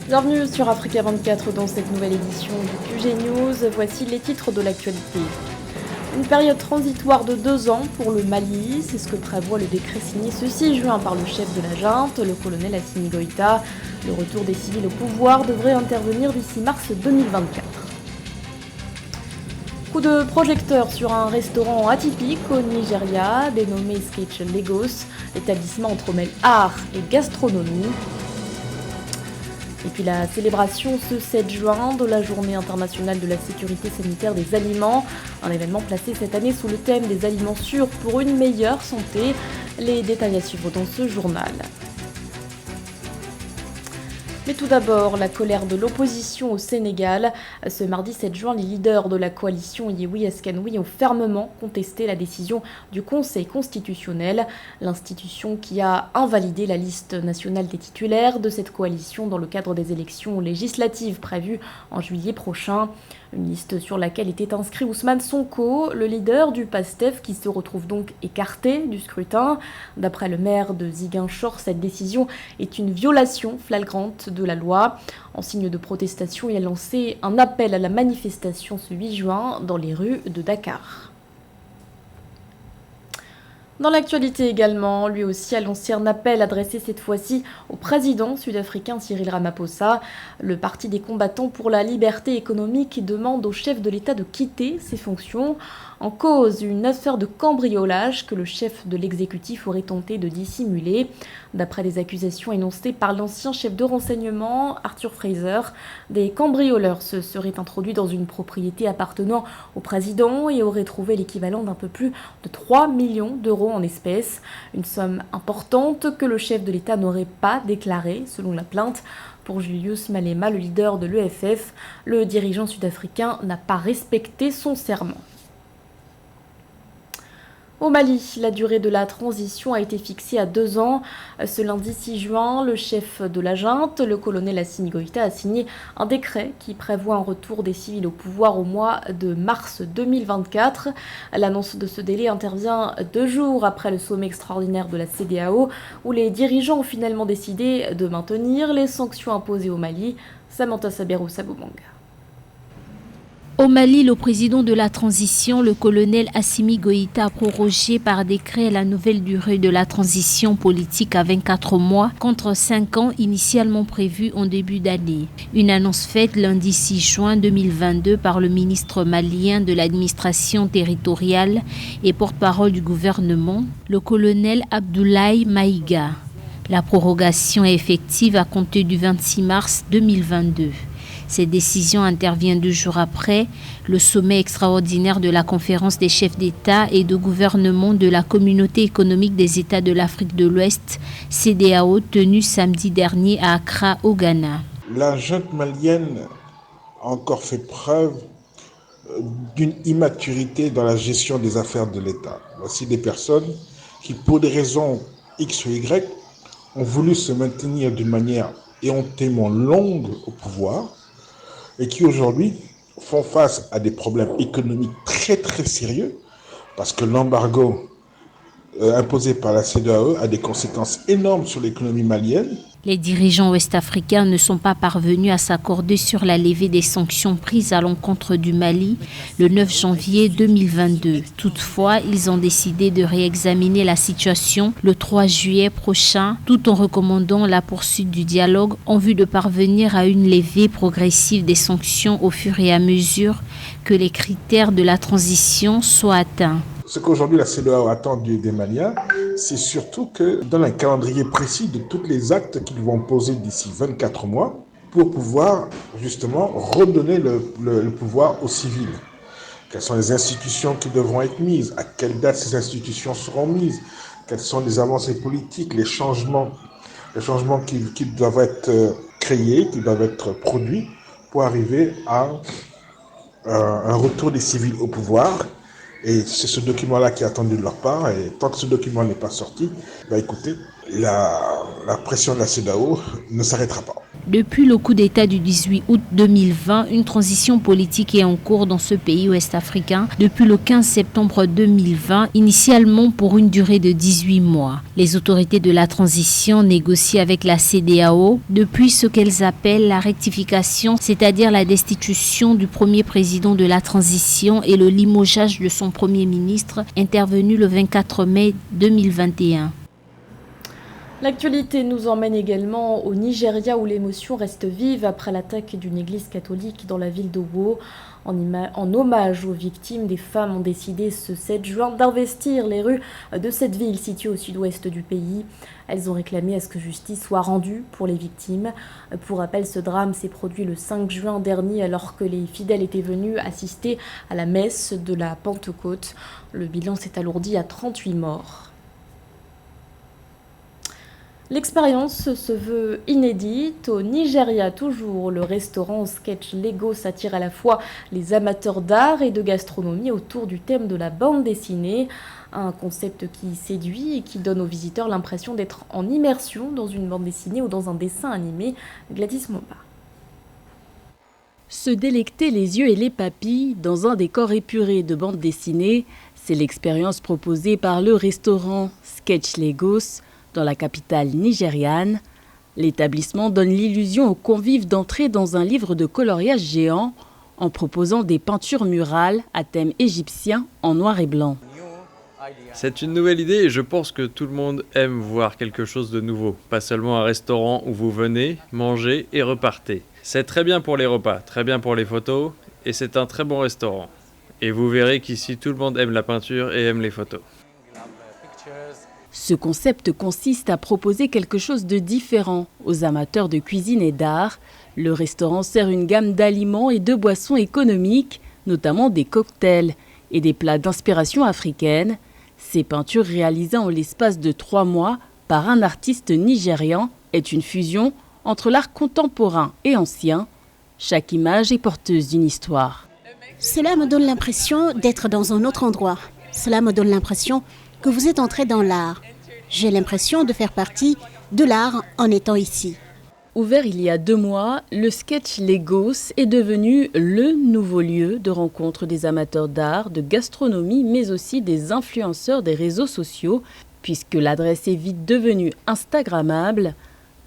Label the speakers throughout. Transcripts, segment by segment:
Speaker 1: Bienvenue sur Africa 24 dans cette nouvelle édition du QG News. Voici les titres de l'actualité. Une période transitoire de 2 ans pour le Mali, c'est ce que prévoit le décret signé ce 6 juin par le chef de la junte, le colonel Assimi Goïta. Le retour des civils au pouvoir devrait intervenir d'ici mars 2024. Coup de projecteur sur un restaurant atypique au Nigeria, dénommé Sketch Lagos. L'établissement entremêle art et gastronomie. Et puis la célébration ce 7 juin de la Journée internationale de la sécurité sanitaire des aliments, un événement placé cette année sous le thème des aliments sûrs pour une meilleure santé. Les détails à suivre dans ce journal. Mais tout d'abord, la colère de l'opposition au Sénégal. Ce mardi 7 juin, les leaders de la coalition Yewwi Askanui ont fermement contesté la décision du Conseil constitutionnel, l'institution qui a invalidé la liste nationale des titulaires de cette coalition dans le cadre des élections législatives prévues en juillet prochain. Une liste sur laquelle était inscrit Ousmane Sonko, le leader du PASTEF, qui se retrouve donc écarté du scrutin. D'après le maire de Ziguinchor, cette décision est une violation flagrante de la loi. En signe de protestation, il a lancé un appel à la manifestation ce 8 juin dans les rues de Dakar. Dans l'actualité également, lui aussi a lancé un appel adressé cette fois-ci au président sud-africain Cyril Ramaphosa. Le Parti des combattants pour la liberté économique demande au chef de l'État de quitter ses fonctions. En cause, une affaire de cambriolage que le chef de l'exécutif aurait tenté de dissimuler. D'après des accusations énoncées par l'ancien chef de renseignement, Arthur Fraser, des cambrioleurs se seraient introduits dans une propriété appartenant au président et auraient trouvé l'équivalent d'un peu plus de 3 millions d'euros en espèces. Une somme importante que le chef de l'État n'aurait pas déclarée, selon la plainte. Pour Julius Malema, le leader de l'EFF, le dirigeant sud-africain n'a pas respecté son serment. Au Mali, la durée de la transition a été fixée à 2 ans. Ce lundi 6 juin, le chef de la junte, le colonel Assimi Goïta, a signé un décret qui prévoit un retour des civils au pouvoir au mois de mars 2024. L'annonce de ce délai intervient 2 jours après le sommet extraordinaire de la CEDEAO, où les dirigeants ont finalement décidé de maintenir les sanctions imposées au Mali. Samantha Saberou Sabomanga.
Speaker 2: Au Mali, le président de la transition, le colonel Assimi Goïta, a prorogé par décret la nouvelle durée de la transition politique à 24 mois contre 5 ans initialement prévus en début d'année. Une annonce faite lundi 6 juin 2022 par le ministre malien de l'administration territoriale et porte-parole du gouvernement, le colonel Abdoulaye Maïga. La prorogation est effective à compter du 26 mars 2022. Cette décision intervient 2 jours après le sommet extraordinaire de la conférence des chefs d'État et de gouvernement de la Communauté économique des États de l'Afrique de l'Ouest, CEDEAO, tenu samedi dernier à Accra, au Ghana.
Speaker 3: La junte malienne a encore fait preuve d'une immaturité dans la gestion des affaires de l'État. Voici des personnes qui, pour des raisons X ou Y, ont voulu se maintenir d'une manière éhontément longue au pouvoir, et qui aujourd'hui font face à des problèmes économiques très très sérieux, parce que l'embargo imposé par la CEDEAO a des conséquences énormes sur l'économie malienne.
Speaker 2: Les dirigeants ouest-africains ne sont pas parvenus à s'accorder sur la levée des sanctions prises à l'encontre du Mali le 9 janvier 2022. Toutefois, ils ont décidé de réexaminer la situation le 3 juillet prochain, tout en recommandant la poursuite du dialogue en vue de parvenir à une levée progressive des sanctions au fur et à mesure que les critères de la transition soient atteints.
Speaker 3: Ce qu'aujourd'hui la CEDEAO attend des Maliens, c'est surtout que dans un calendrier précis de tous les actes qu'ils vont poser d'ici 24 mois pour pouvoir justement redonner le pouvoir aux civils. Quelles sont les institutions qui devront être mises? À quelle date ces institutions seront mises? Quelles sont les avancées politiques, les changements qui doivent être créés, qui doivent être produits pour arriver à un retour des civils au pouvoir? Et c'est ce document-là qui est attendu de leur part. Et tant que ce document n'est pas sorti, écoutez, la pression de la CEDEAO ne s'arrêtera pas.
Speaker 2: Depuis le coup d'État du 18 août 2020, une transition politique est en cours dans ce pays ouest-africain depuis le 15 septembre 2020, initialement pour une durée de 18 mois. Les autorités de la transition négocient avec la CEDEAO depuis ce qu'elles appellent la rectification, c'est-à-dire la destitution du premier président de la transition et le limogeage de son premier ministre, intervenu le 24 mai 2021.
Speaker 1: L'actualité nous emmène également au Nigeria où l'émotion reste vive après l'attaque d'une église catholique dans la ville d'Owo. En hommage aux victimes, des femmes ont décidé ce 7 juin d'investir les rues de cette ville située au sud-ouest du pays. Elles ont réclamé à ce que justice soit rendue pour les victimes. Pour rappel, ce drame s'est produit le 5 juin dernier alors que les fidèles étaient venus assister à la messe de la Pentecôte. Le bilan s'est alourdi à 38 morts. L'expérience se veut inédite. Au Nigeria, toujours, le restaurant Sketch Lego s'attire à la fois les amateurs d'art et de gastronomie autour du thème de la bande dessinée. Un concept qui séduit et qui donne aux visiteurs l'impression d'être en immersion dans une bande dessinée ou dans un dessin animé. Gladys Momba.
Speaker 4: Se délecter les yeux et les papilles dans un décor épuré de bande dessinée, c'est l'expérience proposée par le restaurant Sketch Legos dans la capitale nigériane. L'établissement donne l'illusion aux convives d'entrer dans un livre de coloriage géant en proposant des peintures murales à thème égyptien en noir et blanc.
Speaker 5: C'est une nouvelle idée et je pense que tout le monde aime voir quelque chose de nouveau. Pas seulement un restaurant où vous venez, mangez et repartez. C'est très bien pour les repas, très bien pour les photos et c'est un très bon restaurant. Et vous verrez qu'ici tout le monde aime la peinture et aime les photos.
Speaker 4: Ce concept consiste à proposer quelque chose de différent aux amateurs de cuisine et d'art. Le restaurant sert une gamme d'aliments et de boissons économiques, notamment des cocktails et des plats d'inspiration africaine. Ces peintures réalisées en l'espace de 3 mois par un artiste nigérian est une fusion entre l'art contemporain et ancien. Chaque image est porteuse d'une histoire.
Speaker 6: Cela me donne l'impression d'être dans un autre endroit. Cela me donne l'impression que vous êtes entré dans l'art. J'ai l'impression de faire partie de l'art en étant ici.
Speaker 4: Ouvert il y a 2 mois, le Sketch Legos est devenu le nouveau lieu de rencontre des amateurs d'art, de gastronomie, mais aussi des influenceurs des réseaux sociaux, puisque l'adresse est vite devenue instagrammable.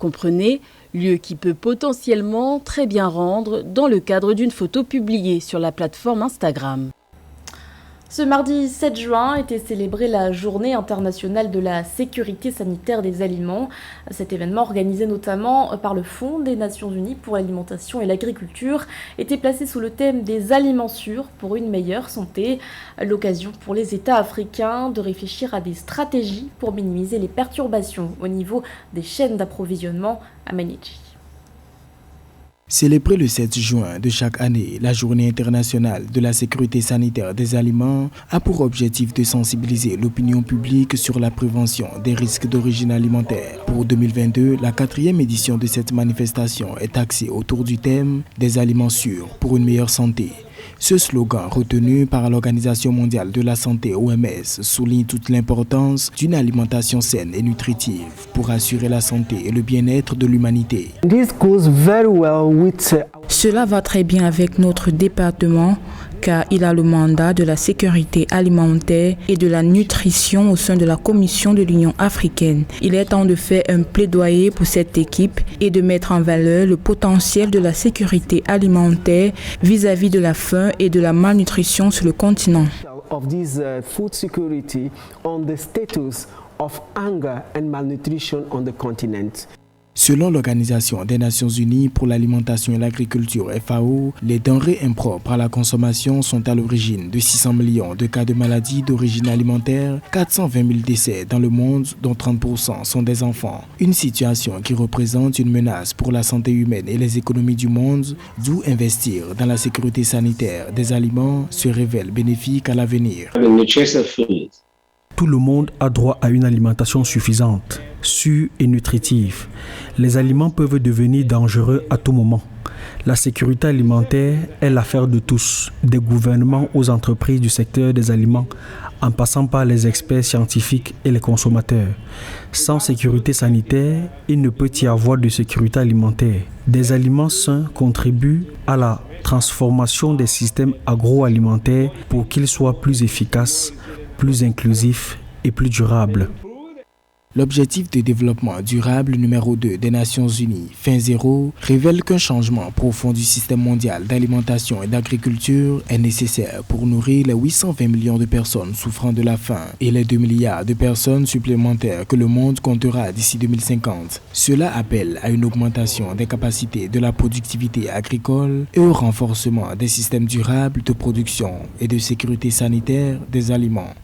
Speaker 4: Comprenez, lieu qui peut potentiellement très bien rendre dans le cadre d'une photo publiée sur la plateforme Instagram.
Speaker 1: Ce mardi 7 juin était célébrée la Journée internationale de la sécurité sanitaire des aliments. Cet événement, organisé notamment par le Fonds des Nations Unies pour l'alimentation et l'agriculture, était placé sous le thème des aliments sûrs pour une meilleure santé. L'occasion pour les États africains de réfléchir à des stratégies pour minimiser les perturbations au niveau des chaînes d'approvisionnement à Manichi.
Speaker 7: Célébrer le 7 juin de chaque année, la Journée internationale de la sécurité sanitaire des aliments a pour objectif de sensibiliser l'opinion publique sur la prévention des risques d'origine alimentaire. Pour 2022, la 4e édition de cette manifestation est axée autour du thème des aliments sûrs pour une meilleure santé. Ce slogan, retenu par l'Organisation mondiale de la santé (OMS), souligne toute l'importance d'une alimentation saine et nutritive pour assurer la santé et le bien-être de l'humanité.
Speaker 8: Cela va très bien avec notre département car il a le mandat de la sécurité alimentaire et de la nutrition au sein de la Commission de l'Union africaine. Il est temps de faire un plaidoyer pour cette équipe et de mettre en valeur le potentiel de la sécurité alimentaire vis-à-vis de la faim et de la malnutrition sur le continent.
Speaker 7: Selon l'Organisation des Nations Unies pour l'alimentation et l'agriculture (FAO), les denrées impropres à la consommation sont à l'origine de 600 millions de cas de maladies d'origine alimentaire, 420 000 décès dans le monde, dont 30% sont des enfants. Une situation qui représente une menace pour la santé humaine et les économies du monde, d'où investir dans la sécurité sanitaire des aliments se révèle bénéfique à l'avenir.
Speaker 9: Tout le monde a droit à une alimentation suffisante. sûrs et nutritifs. Les aliments peuvent devenir dangereux à tout moment. La sécurité alimentaire est l'affaire de tous, des gouvernements aux entreprises du secteur des aliments, en passant par les experts scientifiques et les consommateurs. Sans sécurité sanitaire, il ne peut y avoir de sécurité alimentaire. Des aliments sains contribuent à la transformation des systèmes agroalimentaires pour qu'ils soient plus efficaces, plus inclusifs et plus durables.
Speaker 7: L'objectif de développement durable numéro 2 des Nations Unies, fin zéro, révèle qu'un changement profond du système mondial d'alimentation et d'agriculture est nécessaire pour nourrir les 820 millions de personnes souffrant de la faim et les 2 milliards de personnes supplémentaires que le monde comptera d'ici 2050. Cela appelle à une augmentation des capacités de la productivité agricole et au renforcement des systèmes durables de production et de sécurité sanitaire des aliments.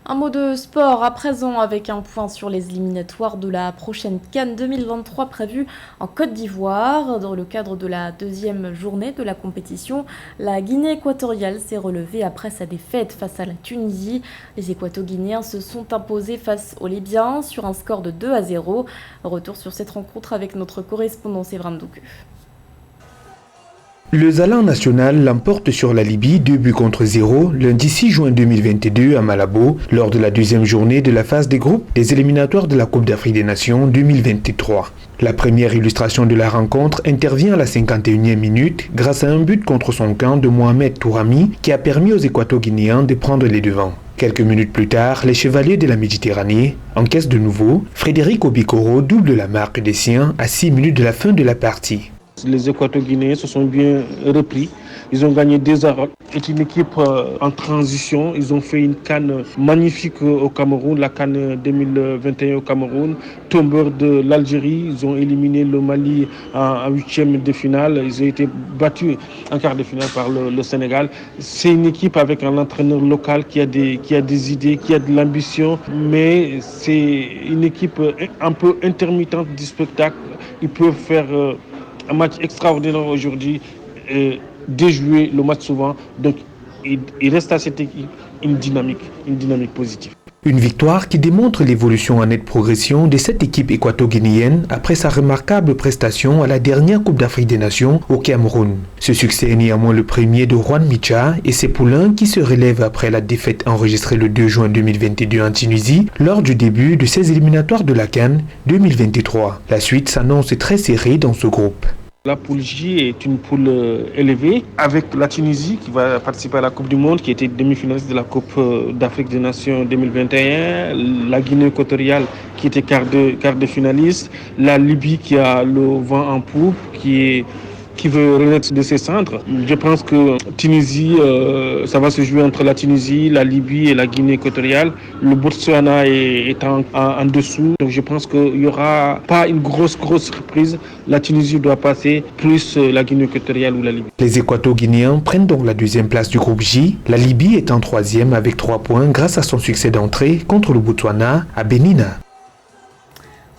Speaker 1: Un mot de sport à présent avec un point sur les éliminatoires de la prochaine CAN 2023 prévue en Côte d'Ivoire. Dans le cadre de la deuxième journée de la compétition, la Guinée équatoriale s'est relevée après sa défaite face à la Tunisie. Les Équato-Guinéens se sont imposés face aux Libyens sur un score de 2-0. Retour sur cette rencontre avec notre correspondant Séverin Douque.
Speaker 10: Le Zalan national l'emporte sur la Libye 2-0 lundi 6 juin 2022 à Malabo lors de la deuxième journée de la phase des groupes des éliminatoires de la Coupe d'Afrique des Nations 2023. La première illustration de la rencontre intervient à la 51e minute grâce à un but contre son camp de Mohamed Tourami qui a permis aux Équato-Guinéens de prendre les devants. Quelques minutes plus tard, les Chevaliers de la Méditerranée encaissent de nouveau. Frédéric Obikoro double la marque des siens à 6 minutes de la fin de la partie.
Speaker 11: Les Équato-Guinéens se sont bien repris. Ils ont gagné 2-0. C'est une équipe en transition. Ils ont fait une CAN magnifique au Cameroun, la CAN 2021 au Cameroun. Tombeur de l'Algérie, ils ont éliminé le Mali en huitième de finale. Ils ont été battus en quart de finale par le Sénégal. C'est une équipe avec un entraîneur local qui a des idées, qui a de l'ambition, mais c'est une équipe un peu intermittente du spectacle. Ils peuvent faire un match extraordinaire aujourd'hui et déjouer le match souvent. Donc, il reste à cette équipe une dynamique positive.
Speaker 10: Une victoire qui démontre l'évolution en nette progression de cette équipe équato-guinéenne après sa remarquable prestation à la dernière Coupe d'Afrique des Nations au Cameroun. Ce succès est néanmoins le premier de Juan Micha et ses poulains qui se relèvent après la défaite enregistrée le 2 juin 2022 en Tunisie lors du début de ces éliminatoires de la CAN 2023. La suite s'annonce très serrée dans ce groupe.
Speaker 11: La poule J est une poule élevée avec la Tunisie qui va participer à la Coupe du Monde, qui était demi-finaliste de la Coupe d'Afrique des Nations 2021, la Guinée équatoriale qui était quart de finaliste, la Libye qui a le vent en poupe, qui veut renaître de ses cendres. Je pense que Tunisie, ça va se jouer entre la Tunisie, la Libye et la Guinée équatoriale. Le Botswana est en dessous. Donc je pense qu'il n'y aura pas une grosse surprise. La Tunisie doit passer, plus la Guinée équatoriale ou la Libye.
Speaker 10: Les Équato-Guinéens prennent donc la deuxième place du groupe J. La Libye est en troisième avec 3 points grâce à son succès d'entrée contre le Botswana à Benina.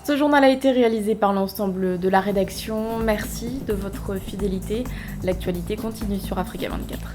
Speaker 1: Ce journal a été réalisé par l'ensemble de la rédaction. Merci de votre fidélité. L'actualité continue sur Africa 24.